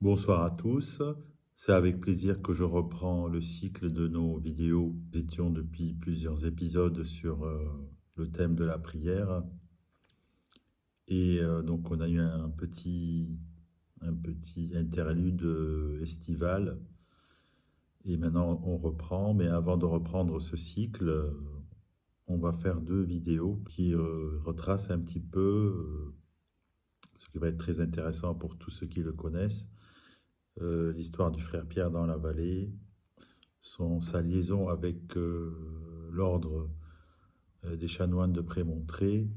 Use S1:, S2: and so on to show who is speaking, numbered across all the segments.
S1: Bonsoir à tous. C'est avec plaisir que je reprends le cycle de nos vidéos. Nous étions depuis plusieurs épisodes sur le thème de la prière. Et donc on a eu un petit interlude estival. Et maintenant on reprend. Mais avant de reprendre ce cycle, on va faire deux vidéos qui retracent un petit peu ce qui va être très intéressant pour tous ceux qui le connaissent. L'histoire du frère Pierre dans la vallée, sa liaison avec l'ordre des chanoines de Prémontré,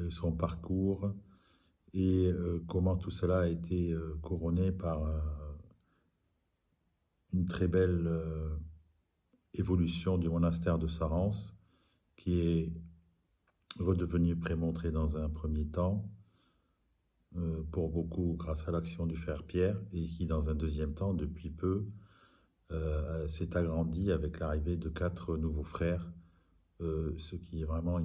S1: son parcours et comment tout cela a été couronné par une très belle évolution du monastère de Sarance, qui est redevenu Prémontré dans un premier temps, pour beaucoup grâce à l'action du frère Pierre, et qui dans un deuxième temps, depuis peu, s'est agrandi avec l'arrivée de 4 nouveaux frères, ce qui est vraiment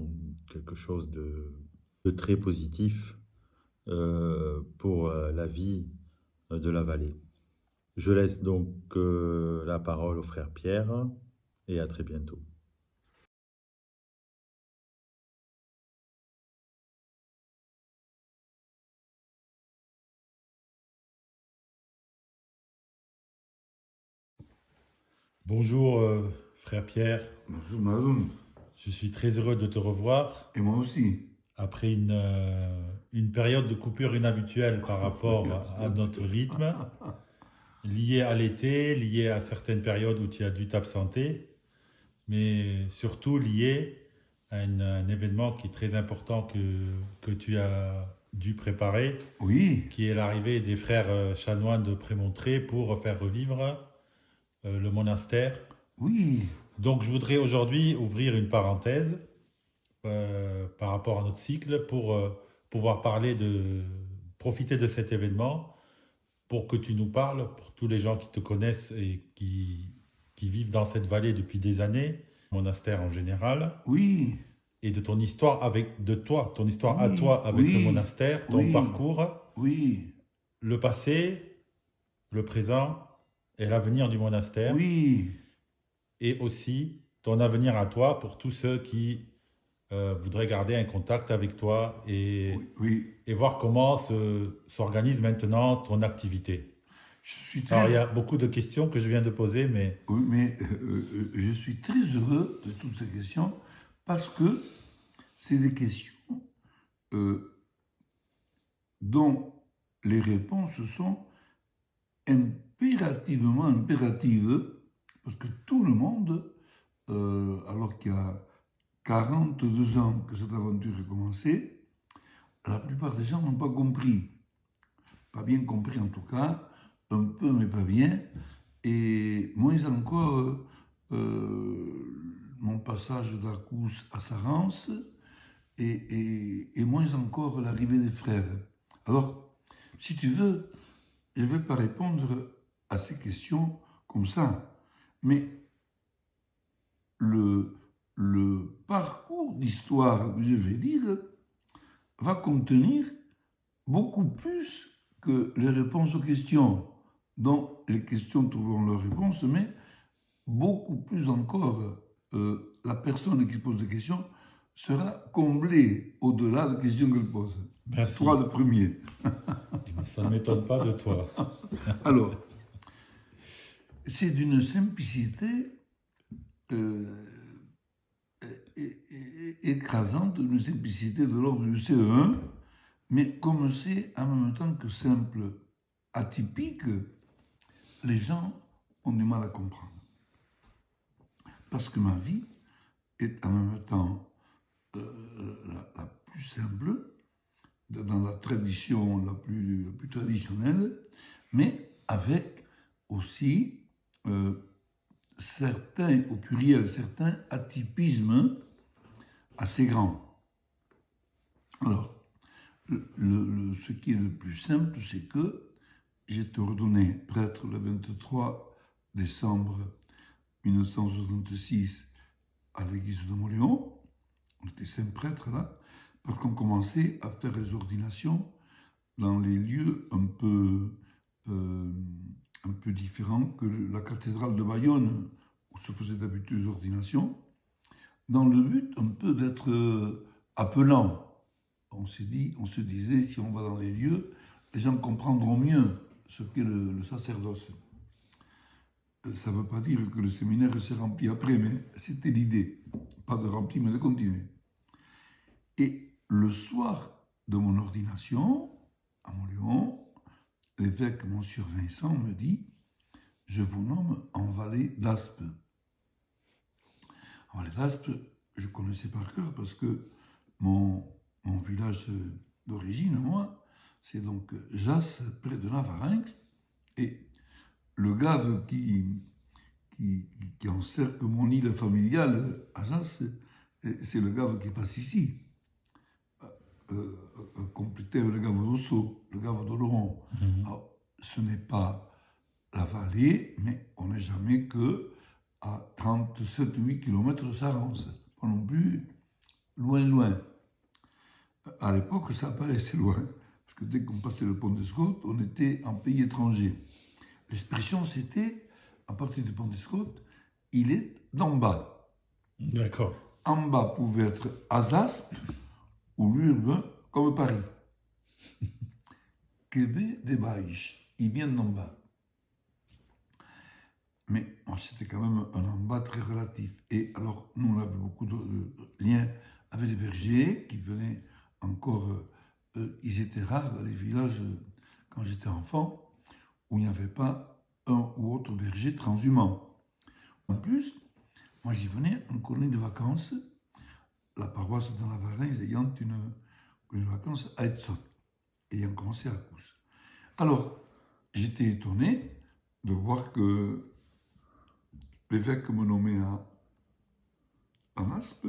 S1: quelque chose de très positif pour la vie de la vallée. Je laisse donc la parole au frère Pierre et à très bientôt. Bonjour frère Pierre,
S2: Bonjour Maroun,
S1: je suis très heureux de te revoir
S2: et moi aussi.
S1: après une période de coupure inhabituelle par
S2: Oui,
S1: rapport à notre
S2: absolument.
S1: rythme, liée à l'été, liée à certaines périodes où tu as dû t'absenter, mais surtout liée à un événement qui est très important que tu as dû préparer,
S2: Oui,
S1: qui est l'arrivée des frères chanoines de Prémontré pour faire revivre le monastère.
S2: oui,
S1: Donc je voudrais aujourd'hui ouvrir une parenthèse par rapport à notre cycle pour pouvoir profiter de cet événement pour que tu nous parles, pour tous les gens qui te connaissent et qui vivent dans cette vallée depuis des années, monastère en général,
S2: oui,
S1: et de ton histoire ton histoire à
S2: oui,
S1: toi avec le
S2: oui,
S1: monastère, ton
S2: oui,
S1: parcours,
S2: oui,
S1: le passé, le présent et l'avenir du monastère,
S2: oui,
S1: et aussi ton avenir à toi pour tous ceux qui voudraient garder un contact avec toi
S2: oui, oui.
S1: et voir comment s'organise maintenant ton activité.
S2: Je suis très,
S1: Alors, il y a beaucoup de questions que je viens de poser, mais
S2: oui, mais je suis très heureux de toutes ces questions parce que c'est des questions euh, dont les réponses sont impératives, parce que tout le monde, alors qu'il y a 42 ans que cette aventure a commencé, la plupart des gens n'ont pas compris. Pas bien compris en tout cas, un peu mais pas bien, et moins encore mon passage d'Arcous à Sarance, et moins encore l'arrivée des frères. Alors, si tu veux, je ne vais pas répondre à ces questions comme ça, mais le, le parcours d'histoire que je vais dire va contenir beaucoup plus que les réponses aux questions, dont les questions trouveront leur réponse, mais beaucoup plus encore, la personne qui pose des questions sera comblée au-delà des questions qu'elle pose. Toi,
S1: merci.
S2: le premier.
S1: Ça ne m'étonne pas de toi.
S2: Alors, c'est d'une simplicité euh, écrasante, d'une simplicité de l'ordre du CE1, mais comme c'est en même temps que simple, atypique, les gens ont du mal à comprendre. Parce que ma vie est en même temps la plus simple, dans la tradition la plus traditionnelle, mais avec aussi certains, au pluriel, certains atypismes assez grands. Alors, ce qui est le plus simple, c'est que j'ai été ordonné prêtre le 23 décembre 1966 à l'église de Montléon. On était 5 prêtres là, parce qu'on commençait à faire les ordinations dans les lieux un peu un peu différent que la cathédrale de Bayonne, où se faisaient d'habitude les ordinations, dans le but un peu d'être appelant. On se disait, si on va dans les lieux, les gens comprendront mieux ce qu'est le sacerdoce. Ça ne veut pas dire que le séminaire s'est rempli après, mais c'était l'idée. Pas de remplir, mais de continuer. Et le soir de mon ordination, à Montléon, l'évêque Monsieur Vincent me dit « Je vous nomme en vallée d'Aspe ». En vallée d'Aspe, je connaissais par cœur parce que mon village d'origine, moi, c'est donc Jas, près de Navarinx, et le gave qui encercle mon île familiale à Jas, c'est le gave qui passe ici. Complété avec le gave d'Osso, le gave d'Oloron. Alors, ce n'est pas la vallée, mais on n'est jamais que à 37-8 km de Sarance. Pas non plus loin. À l'époque, ça paraissait loin, parce que dès qu'on passait le pont d'Escaute, on était en pays étranger. L'expression, c'était, à partir du pont d'Escaute, il est d'en bas.
S1: D'accord.
S2: En bas pouvait être Azaspe ou l'urbain comme Paris. Québec des Baïches, il vient d'en bas. Mais c'était quand même un en bas très relatif. Et alors, nous, on avait beaucoup de liens avec les bergers qui venaient encore. Ils étaient rares dans les villages, quand j'étais enfant, où il n'y avait pas un ou autre berger transhumant. En plus, moi, j'y venais en colonie de vacances, la paroisse de Navarinx ayant une colonie de vacances à Edson, ayant commencé à Cousse. Alors, j'étais étonné de voir que l'évêque me nommait à Aspe,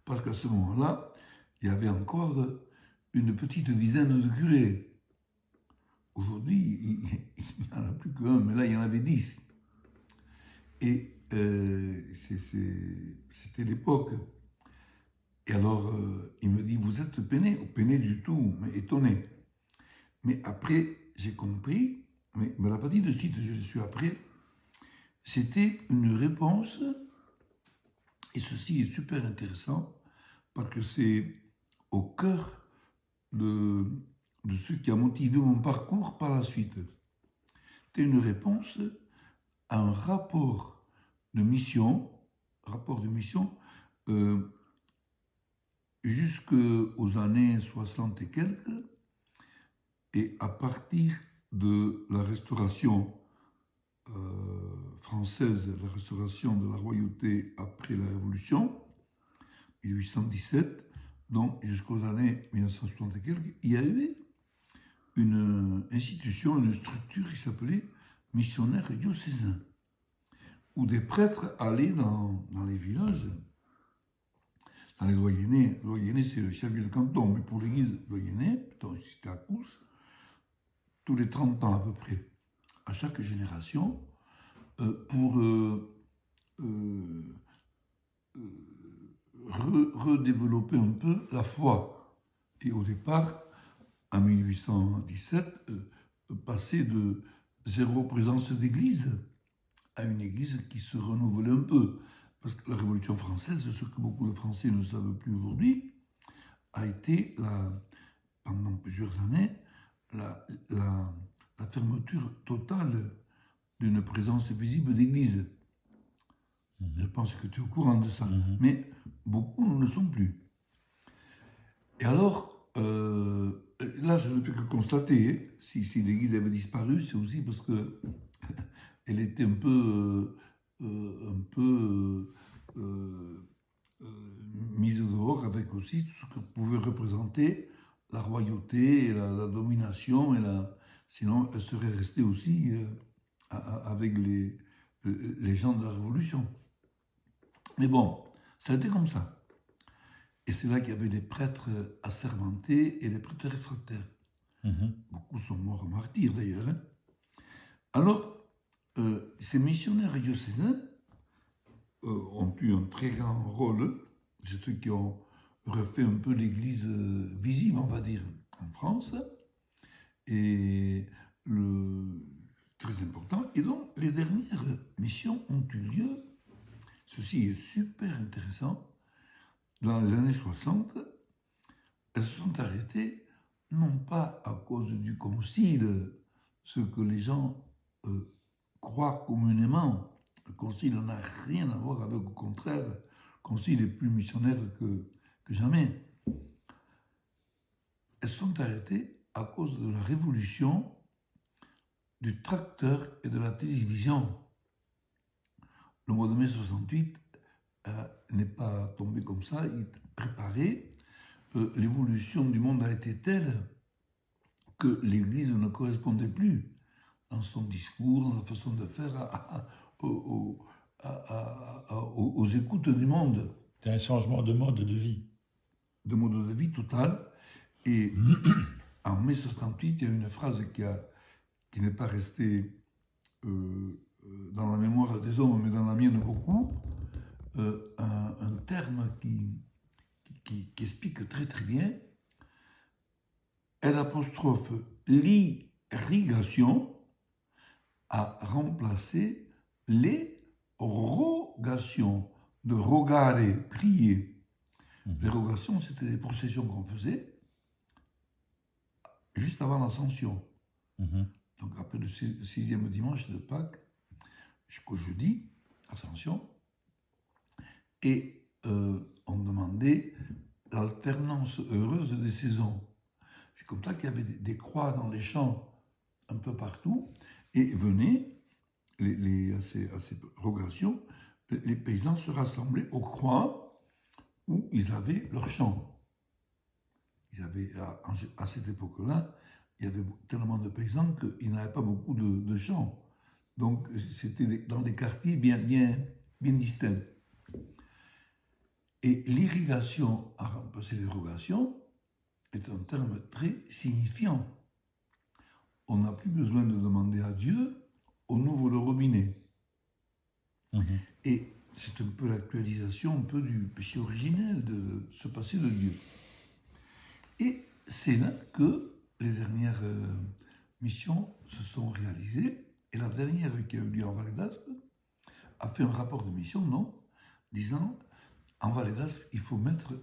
S2: parce qu'à ce moment-là, il y avait encore une petite dizaine de curés. Aujourd'hui, il n'y en a plus qu'un, mais là, il y en avait 10. Et c'était l'époque. Et alors, il me dit, vous êtes peiné? Peiné du tout, mais étonné. Mais après, j'ai compris, mais il ne me l'a pas dit de suite, je le suis après, c'était une réponse, et ceci est super intéressant, parce que c'est au cœur de ce qui a motivé mon parcours par la suite. C'était une réponse à un rapport de mission jusqu'aux années 60 et quelques, et à partir de la restauration française, la restauration de la royauté après la Révolution, 1817, donc jusqu'aux années 1960 et quelques, il y avait une institution, une structure qui s'appelait missionnaires diocésains, où des prêtres allaient dans les villages, dans les doyennés. Le doyenné, c'est le chef du canton, mais pour l'église doyenné, c'était à Cousse, tous les 30 ans à peu près, à chaque génération, pour redévelopper un peu la foi. Et au départ, en 1817, passer de zéro présence d'église à une église qui se renouvelait un peu. Parce que la Révolution française, ce que beaucoup de Français ne savent plus aujourd'hui, a été, pendant plusieurs années, la fermeture totale d'une présence visible d'église. Je pense que tu es au courant de ça. Mais beaucoup ne le sont plus. Et alors, là, je ne fais que constater, si l'église avait disparu, c'est aussi parce que elle était un peu mise dehors avec aussi tout ce que pouvait représenter la royauté, et la domination, sinon elle serait restée aussi avec les gens de la Révolution. Mais bon, ça a été comme ça. Et c'est là qu'il y avait des prêtres assermentés et des prêtres réfractaires. Beaucoup sont morts martyrs d'ailleurs. Hein. Alors, ces missionnaires diocésains ont eu un très grand rôle. C'est ceux qui ont refait un peu l'église visible, on va dire, en France. Et très important. Et donc, les dernières missions ont eu lieu, ceci est super intéressant, dans les années 60, elles se sont arrêtées, non pas à cause du concile, ce que les gens croient communément. Le concile n'a rien à voir avec, au contraire, le concile est plus missionnaire que jamais. Elles sont arrêtées à cause de la révolution du tracteur et de la télévision. Le mois de mai 68 n'est pas tombé comme ça, il est préparé. L'évolution du monde a été telle que l'Église ne correspondait plus dans son discours, dans la façon de faire aux écoutes du monde.
S1: C'est un changement de mode de vie.
S2: De mode de vie total. Et en mai 68, il y a une phrase qui n'est pas restée dans la mémoire des hommes, mais dans la mienne beaucoup, un terme qui explique très très bien. L'apostrophe l'irrigation a remplacé les rogations, de rogare, prier. Les rogations, c'était des processions qu'on faisait juste avant l'ascension. Donc après le 6e dimanche de Pâques jusqu'au jeudi, ascension, et on demandait l'alternance heureuse des saisons. C'est comme ça qu'il y avait des croix dans les champs un peu partout, et venaient, à ces rogations, les paysans se rassemblaient aux croix où ils avaient leur champ. Ils avaient, à cette époque-là, il y avait tellement de paysans qu'ils n'avaient pas beaucoup de champs. Donc, c'était dans des quartiers bien distincts. Et l'irrigation a remplacé l'irrigation est un terme très signifiant. On n'a plus besoin de demander à Dieu, on ouvre le robinet. Et c'est un peu l'actualisation un peu du péché originel, de se passer de Dieu. Et c'est là que les dernières missions se sont réalisées. Et la dernière qui a eu lieu en Val d'Aspe a fait un rapport de mission, non, disant, en Val d'Aspe, il faut mettre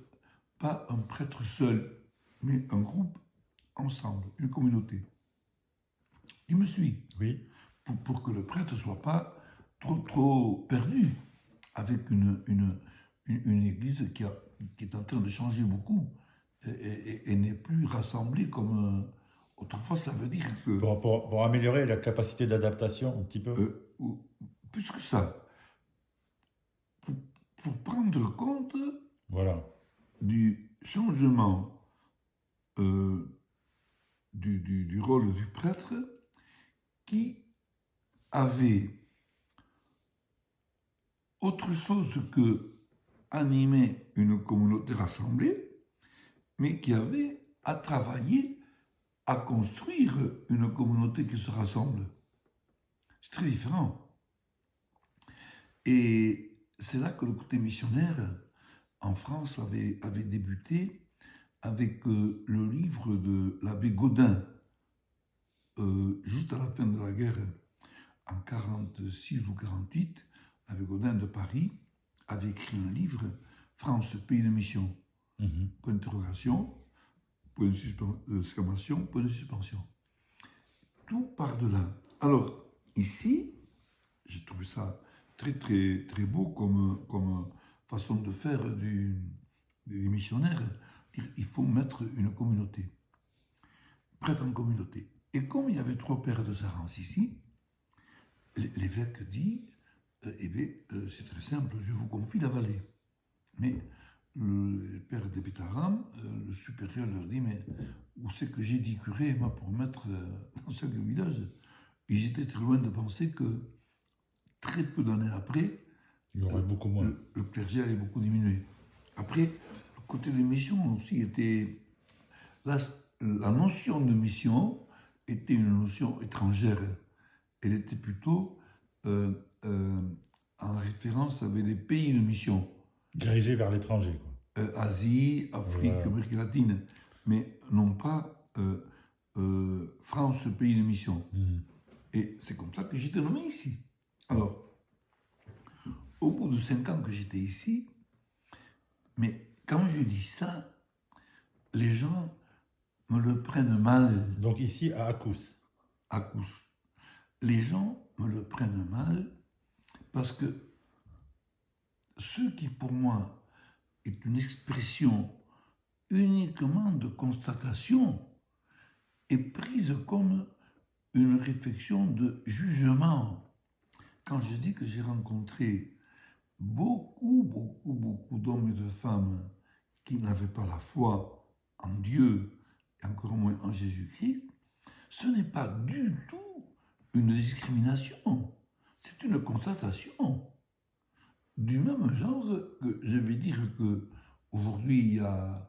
S2: pas un prêtre seul, mais un groupe ensemble, une communauté. Tu me suis?
S1: Oui.
S2: Pour que le prêtre ne soit pas trop perdu avec une église qui est en train de changer beaucoup et n'est plus rassemblée comme autrefois. Ça veut dire que...
S1: Pour améliorer la capacité d'adaptation un petit peu.
S2: Plus que ça, pour prendre compte
S1: Voilà.
S2: du changement du rôle du prêtre qui avait autre chose que animer une communauté rassemblée, mais qui avait à travailler à construire une communauté qui se rassemble. C'est très différent. Et c'est là que le côté missionnaire en France avait débuté avec le livre de l'abbé Gaudin, juste à la fin de la guerre, en 46 ou 48, l'abbé Gaudin de Paris avait écrit un livre, France, pays de mission, point d'interrogation, point d'exclamation, point de suspension. Tout part de là. Alors, ici, j'ai trouvé ça très beau comme façon de faire des missionnaires. Il faut mettre une communauté, prêtre en communauté. Et comme il y avait 3 pères de Sarance ici, l'évêque dit, eh bien, c'est très simple, je vous confie la vallée. Mais le père de Pétaram, le supérieur leur dit, mais où c'est que j'ai dit curé, moi, pour mettre dans chaque village? Ils étaient très loin de penser que très peu d'années après,
S1: il y aurait beaucoup moins.
S2: Le clergé allait beaucoup diminuer. Après, le côté des missions aussi était... La notion de mission était une notion étrangère. Elle était plutôt en référence avec les pays de mission.
S1: Dirigé vers l'étranger.
S2: Asie, Afrique, Amérique latine. Mais non pas France, pays de mission.
S1: Mhm.
S2: Et c'est comme ça que j'étais nommé ici. Alors, au bout de 5 ans que j'étais ici, mais quand je dis ça, les gens me le prennent mal
S1: Donc ici, à Akous.
S2: à cause. Les gens me le prennent mal parce que ce qui pour moi est une expression uniquement de constatation est prise comme une réflexion de jugement. Quand je dis que j'ai rencontré beaucoup d'hommes et de femmes qui n'avaient pas la foi en Dieu et encore moins en Jésus-Christ, ce n'est pas du tout une discrimination, c'est une constatation. Du même genre que je vais dire que aujourd'hui il y a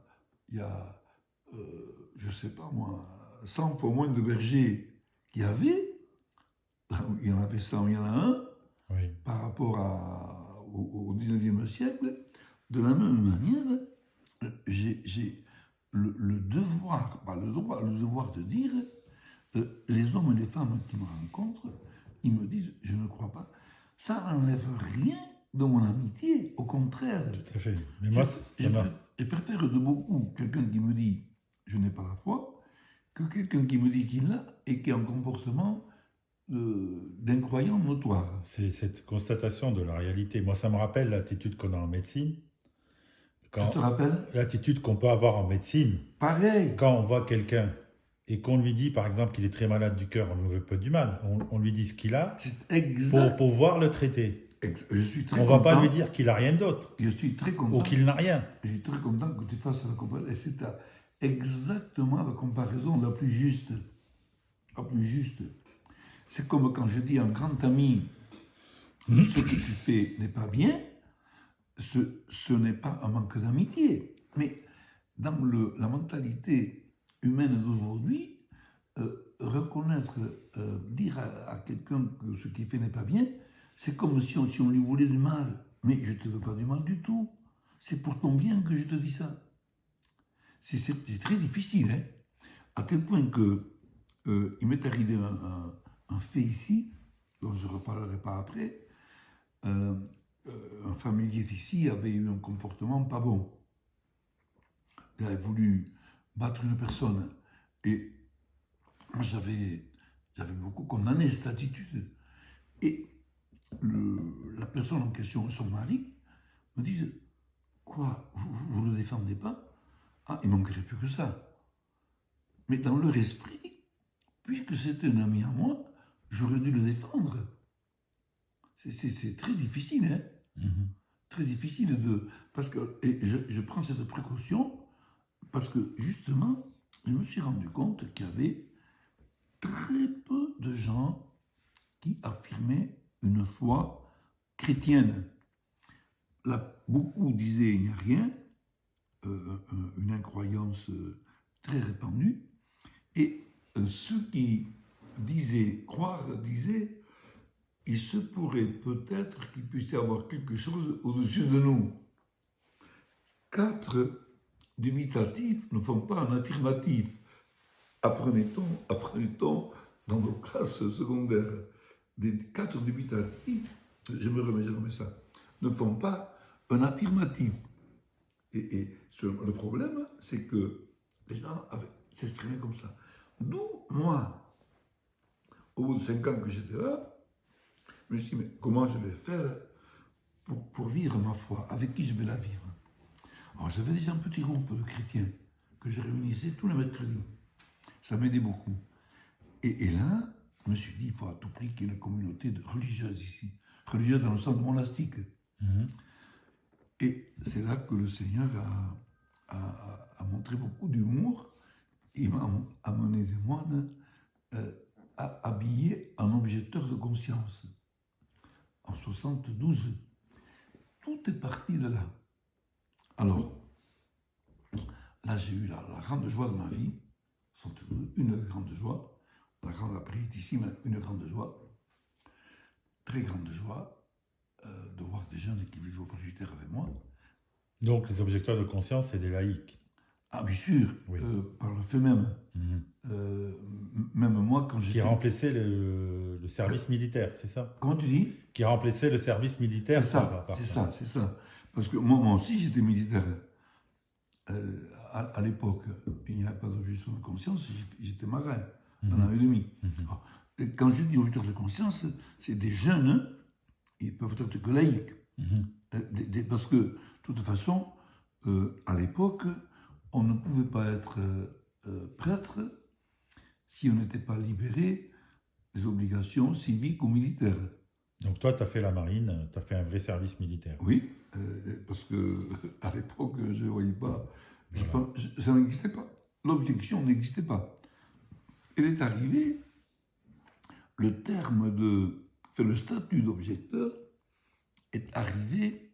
S2: je ne sais pas moi, 100 fois moins de bergers qu'il y avait, là où il y en avait 100, il y en a un,
S1: Oui.
S2: par rapport au 19e siècle. De la même manière, j'ai le devoir, pas le droit, le devoir de dire, les hommes et les femmes qui me rencontrent, ils me disent, je ne crois pas, ça n'enlève rien de mon amitié, au contraire.
S1: Tout à fait. Mais moi, ça m'a...
S2: Je préfère de beaucoup quelqu'un qui me dit, je n'ai pas la foi, que quelqu'un qui me dit qu'il l'a et qui a un comportement d'incroyant notoire.
S1: C'est cette constatation de la réalité. Moi, ça me rappelle l'attitude qu'on a en médecine.
S2: Ça te rappelle?
S1: L'attitude qu'on peut avoir en médecine,
S2: Pareil.
S1: quand on voit quelqu'un et qu'on lui dit, par exemple, qu'il est très malade du cœur, on ne veut pas du mal. On lui dit ce qu'il a
S2: C'est exact.
S1: pour pouvoir le traiter.
S2: Je suis très
S1: On ne
S2: content.
S1: va pas lui dire qu'il n'a rien d'autre
S2: Je suis très content.
S1: ou qu'il n'a rien.
S2: Je suis très content que tu fasses la comparaison. Et c'est exactement la comparaison la plus juste. La plus juste. C'est comme quand je dis à un grand ami, ce que tu fais n'est pas bien, ce n'est pas un manque d'amitié. Mais dans la mentalité humaine d'aujourd'hui, reconnaître, dire à quelqu'un que ce qu'il fait n'est pas bien, c'est comme si on lui voulait du mal. Mais je ne te veux pas du mal du tout. C'est pour ton bien que je te dis ça. C'est très difficile, hein, à tel point que il m'est arrivé un fait ici, dont je ne reparlerai pas après. Un familier d'ici avait eu un comportement pas bon. Il avait voulu battre une personne. Et moi, j'avais beaucoup condamné cette attitude. Et la personne en question, son mari, me disent, quoi, vous ne le défendez pas? Ah, il manquerait plus que ça. Mais dans leur esprit, puisque c'était un ami à moi, j'aurais dû le défendre. C'est très difficile, hein? Très difficile de... Parce que, et je prends cette précaution parce que, justement, je me suis rendu compte qu'il y avait très peu de gens qui affirmaient une foi chrétienne. Là, beaucoup disaient il n'y a rien, une incroyance très répandue, et ceux qui disaient croire disaient il se pourrait peut-être qu'il puisse y avoir quelque chose au-dessus de nous. 4 dubitatifs ne font pas un affirmatif. Apprenait-on dans nos classes secondaires. Des 4 dubitatifs, je me remets ça, ne font pas un affirmatif. Et le problème, c'est que les gens s'exprimaient comme ça. D'où, moi, au bout de 5 ans que j'étais là, je me suis dit, mais comment je vais faire pour vivre ma foi? Avec qui je vais la vivre? Alors, j'avais déjà un petit groupe de chrétiens que je réunissais tous les mercredis. Ça m'aidait beaucoup. Et là, je me suis dit, il faut à tout prix qu'il y ait une communauté de religieuses ici. Religieuses dans le sens monastique. Et c'est là que le Seigneur a montré beaucoup d'humour. Il m'a amené des moines habillés en objecteurs de conscience. En 72. Tout est parti de là. Alors, là, j'ai eu la grande joie de ma vie. Une grande joie. La grande après ici, mais une grande joie. Très grande joie de voir des jeunes qui vivent au presbytère avec moi.
S1: Donc, les objecteurs de conscience, c'est des laïcs.
S2: Ah, bien sûr,
S1: Oui.
S2: par le fait même. Même quand
S1: Qui
S2: j'étais...
S1: remplissait le service militaire, c'est ça?
S2: Comment tu dis?
S1: Qui remplissait le service militaire
S2: C'est ça,
S1: par
S2: c'est
S1: ça.
S2: ça, c'est ça. Parce que moi aussi, j'étais militaire. À l'époque, il n'y avait pas d'objection de conscience, j'étais marin, un an et demi. Alors, et quand je dis objection de conscience, c'est des jeunes, ils peuvent être que laïcs. Parce que, de toute façon, à l'époque, on ne pouvait pas être prêtre si on n'était pas libéré des obligations civiques ou militaires.
S1: Donc toi, tu as fait la marine, tu as fait un vrai service militaire.
S2: Oui, parce que à l'époque, je ne voyais pas,
S1: Voilà.
S2: ça n'existait pas. L'objection n'existait pas. Elle est arrivée, le terme de, enfin, le statut d'objecteur est arrivé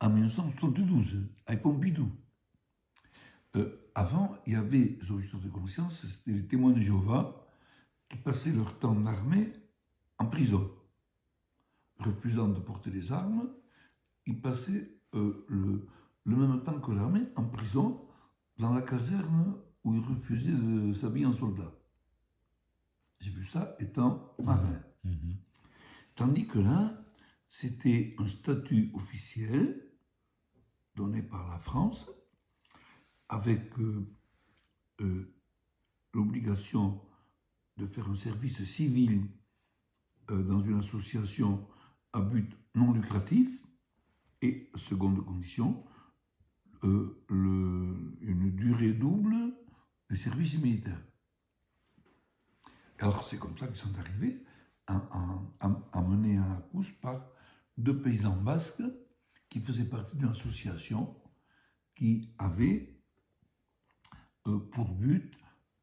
S2: en 1972, avec Pompidou. Avant, il y avait les objecteurs de conscience, c'était les témoins de Jéhovah qui passaient leur temps d'armée en prison. Refusant de porter les armes, ils passaient le même temps que l'armée en prison dans la caserne où ils refusaient de s'habiller en soldat. J'ai vu ça étant marin. Tandis que là, c'était un statut officiel donné par la France avec l'obligation de faire un service civil dans une association à but non lucratif et, seconde condition, une durée double du service militaire. Alors c'est comme ça qu'ils sont arrivés emmenés à la course par deux paysans basques qui faisaient partie d'une association qui avait pour but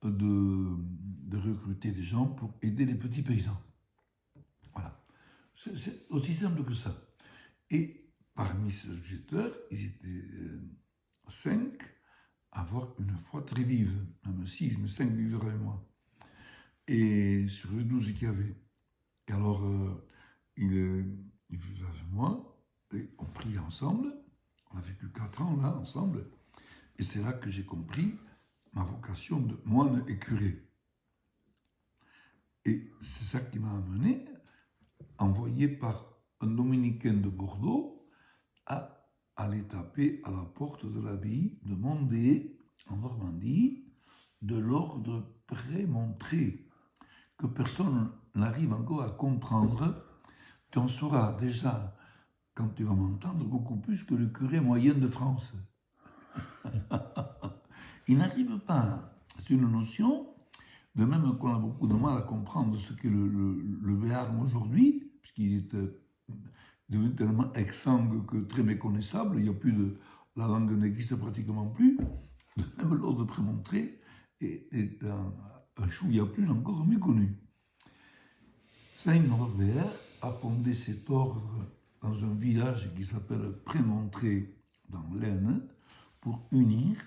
S2: de recruter des gens pour aider les petits paysans. Voilà. C'est aussi simple que ça. Et parmi ces objecteurs, ils étaient 5 à avoir une foi très vive, même 6, mais 5 vivraient avec moi. Et sur les 12 qu'il y avait. Et alors, ils vivaient avec moi, et on priait ensemble. On a vécu 4 ans là, ensemble. Et c'est là que j'ai compris ma vocation de moine et curé. Et c'est ça qui m'a amené, envoyé par un dominicain de Bordeaux, à aller taper à la porte de l'abbaye de Mondé, en Normandie, de l'ordre Prémontré, que personne n'arrive encore à comprendre. Tu en sauras déjà, quand tu vas m'entendre, beaucoup plus que le curé moyen de France. Il n'arrive pas. C'est une notion, de même qu'on a beaucoup de mal à comprendre ce qu'est le béarn aujourd'hui, puisqu'il est devenu tellement exsangue que très méconnaissable, il n'y a plus de... La langue n'existe pratiquement plus. Même l'ordre prémontré est un chouïa plus encore méconnu. Saint-Norbert a fondé cet ordre dans un village qui s'appelle Prémontré dans l'Aisne pour unir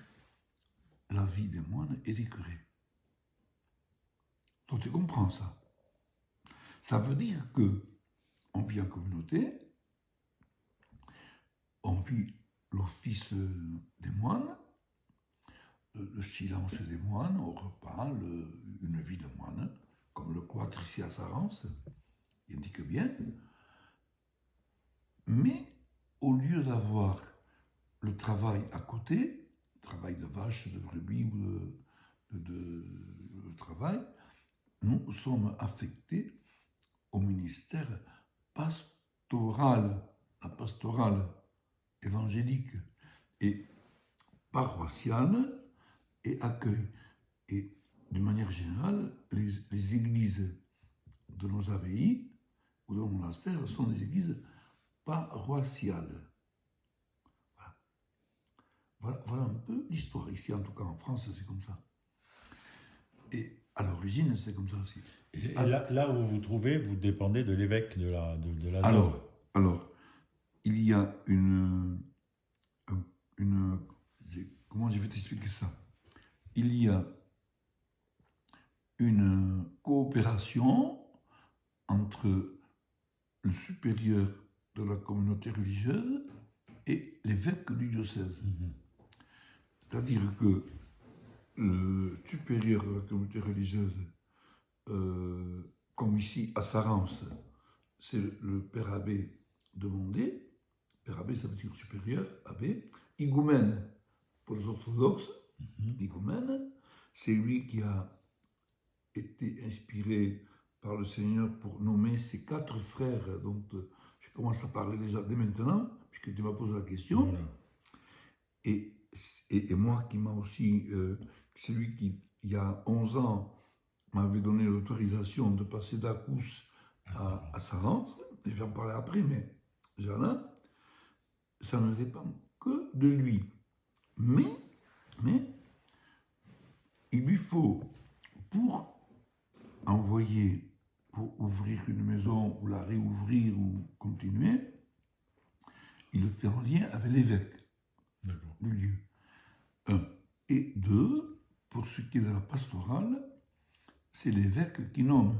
S2: la vie des moines et des curés. Donc tu comprends ça. Ça veut dire que on vit en communauté, on vit l'office des moines, le silence des moines au repas, une vie de moine, comme le cloître ici à Sarance, il indique bien. Mais au lieu d'avoir le travail à côté, travail de vache, de brebis ou de travail, nous sommes affectés au ministère pastoral, la pastorale évangélique et paroissiale et accueil. Et d'une manière générale, les églises de nos abbayes ou de nos monastères sont des églises paroissiales. Voilà un peu l'histoire. Ici, en tout cas en France, c'est comme ça. Et à l'origine, c'est comme ça aussi.
S1: Et là où vous vous trouvez, vous dépendez de l'évêque de la zone.
S2: Alors, il y a une comment je vais t'expliquer ça? Il y a une coopération entre le supérieur de la communauté religieuse et l'évêque du diocèse. C'est-à-dire que le supérieur de la communauté religieuse comme ici à Sarance, c'est le père abbé de Mondé. Père abbé, ça veut dire supérieur, abbé. Higoumène pour les orthodoxes, higoumène. C'est lui qui a été inspiré par le Seigneur pour nommer ses 4 frères. Donc, je commence à parler déjà dès maintenant, puisque tu m'as posé la question.
S1: Voilà.
S2: Et moi qui m'a aussi, c'est lui qui, il y a 11 ans, m'avait donné l'autorisation de passer d'Akous à Sarance. Je vais en parler après, mais Jeannin, ça ne dépend que de lui. Mais il lui faut, pour envoyer, pour ouvrir une maison ou la réouvrir ou continuer, il le fait en lien avec l'évêque du lieu. 1. Et 2, pour ce qui est de la pastorale, c'est l'évêque qui nomme.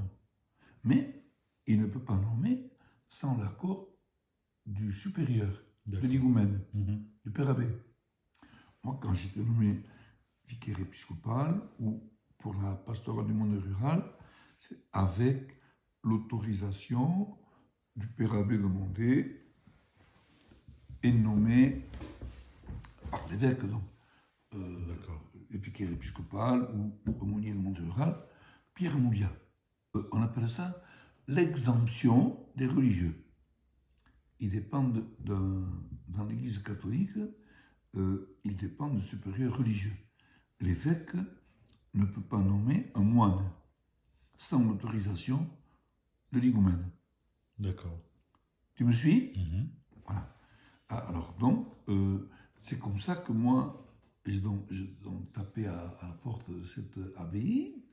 S2: Mais il ne peut pas nommer sans l'accord du supérieur, de l'higoumène, du père abbé. Moi, quand j'étais nommé vicaire épiscopal ou pour la pastorale du monde rural, c'est avec l'autorisation du père abbé de Mondé et nommé par l'évêque, donc, vicaire épiscopal ou aumônier du monde rural, Pierre Mouliat. On appelle ça l'exemption des religieux. Ils dépendent dans l'Église catholique, ils dépendent de supérieurs religieux. L'évêque ne peut pas nommer un moine sans l'autorisation de l'higoumène.
S1: D'accord.
S2: Tu me suis? Voilà. Alors donc, c'est comme ça que moi, j'ai donc tapé à la porte de cette abbaye.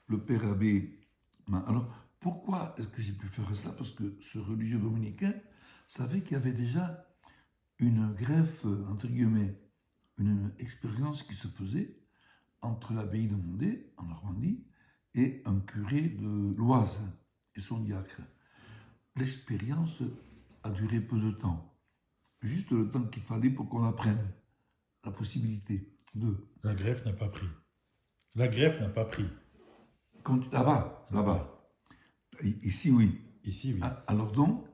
S2: Le père abbé m'a... Alors, pourquoi est-ce que j'ai pu faire ça? Parce que ce religieux dominicain savait qu'il y avait déjà une greffe, entre guillemets, une expérience qui se faisait entre l'abbaye de Mondé, en Normandie, et un curé de l'Oise et son diacre. L'expérience a duré peu de temps, juste le temps qu'il fallait pour qu'on apprenne la possibilité de...
S1: La greffe n'a pas pris. La greffe n'a pas pris.
S2: Là-bas. Ici, oui.
S1: Ici, oui.
S2: Alors donc,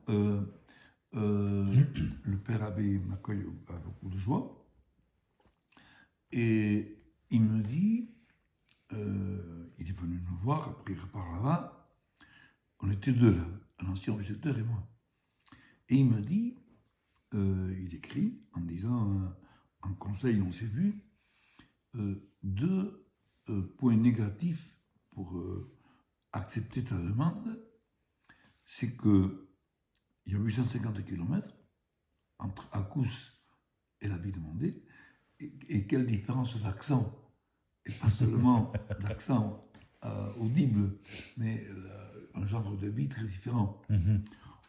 S2: le père abbé m'accueille avec beaucoup de joie et il me dit, il est venu nous voir, après il repart là-bas, on était deux là, un ancien visiteur et moi. Et il me dit, il écrit en disant, en conseil on s'est vu, 2 points négatifs pour accepter ta demande, c'est que il y a 850 km entre Akous et la ville de Mondé, et quelle différence d'accent, et pas seulement d'accent audible, mais un genre de vie très différent.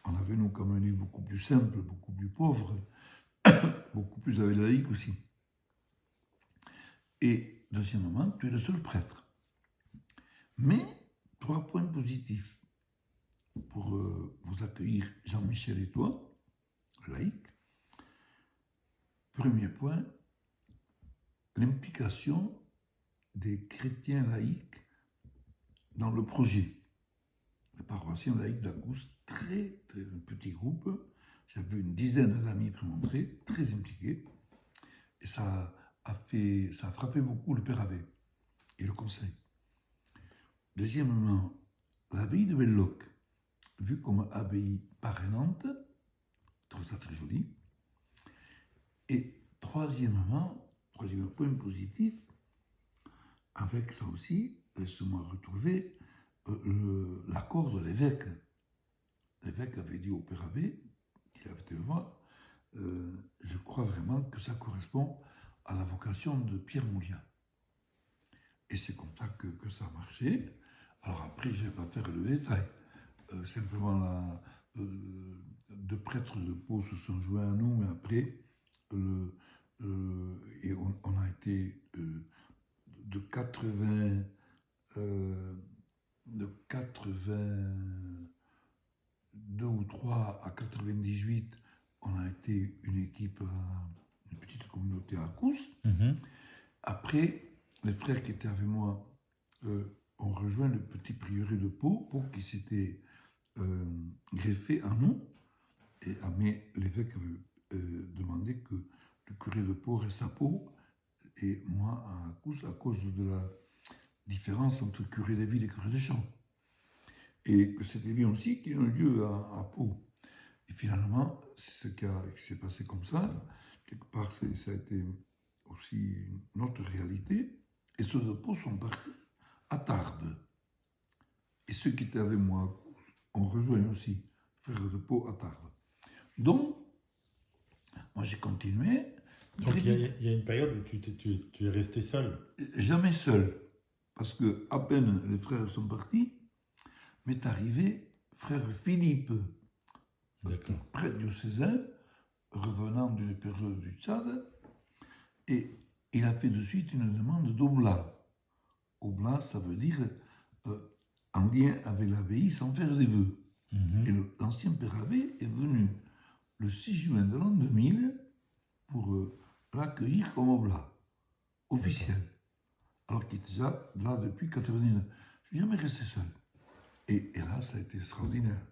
S2: On avait nous comme une île beaucoup plus simple, beaucoup plus pauvre, beaucoup plus avec la laïque aussi. Et deuxièmement, tu es le seul prêtre. Mais 3 points positifs pour vous accueillir, Jean-Michel et toi, laïque. Premier point, l'implication des chrétiens laïcs dans le projet. Les paroissiens laïcs d'Akous, très petit groupe. J'avais une dizaine d'amis prémontrés, très impliqués. Et ça a frappé beaucoup le père abbé et le conseil. Deuxièmement, l'abbaye de Belloc, vue comme abbaye parrainante, je trouve ça très joli. Et troisième point positif, avec ça aussi, laisse-moi retrouver l'accord de l'évêque. L'évêque avait dit au père abbé, qu'il avait été le voir, je crois vraiment que ça correspond à la vocation de Pierre Mouliat. Et c'est comme ça que ça a marché. Alors après, je ne vais pas faire le détail. Simplement, 2 prêtres de Pau se sont joints à nous, mais après, et on a été de 82 ou 3 à 98, on a été une équipe, une petite communauté à Akous. Après, les frères qui étaient avec moi ont rejoint le petit prieuré de Pau, Pau qui s'était greffé à nous. Mais l'évêque avait demandé que le curé de Pau reste à Pau. Et moi, à cause de la différence entre curé des villes et curé des champs. Et que c'était bien aussi qu'il y ait un lieu à Pau. Et finalement, c'est ce qui s'est passé comme ça. Quelque part, ça a été aussi une autre réalité. Et ceux de Pau sont partis à Tarbes. Et ceux qui étaient avec moi ont rejoint aussi, frères de Pau à Tarbes. Donc, moi j'ai continué.
S1: Donc il y a une période où tu es resté seul.
S2: Jamais seul. Parce que à peine les frères sont partis, m'est arrivé frère Philippe, prêtre diocésain, revenant d'une période du Tchad, et il a fait de suite une demande d'oblat. Oblat, ça veut dire en lien avec l'abbaye sans faire des vœux. Et l'ancien père abbé est venu le 6 juin de l'an 2000 pour l'accueillir comme oblat officiel. Alors qu'il était déjà là depuis 1999. Je ne suis jamais resté seul. Et là, ça a été extraordinaire.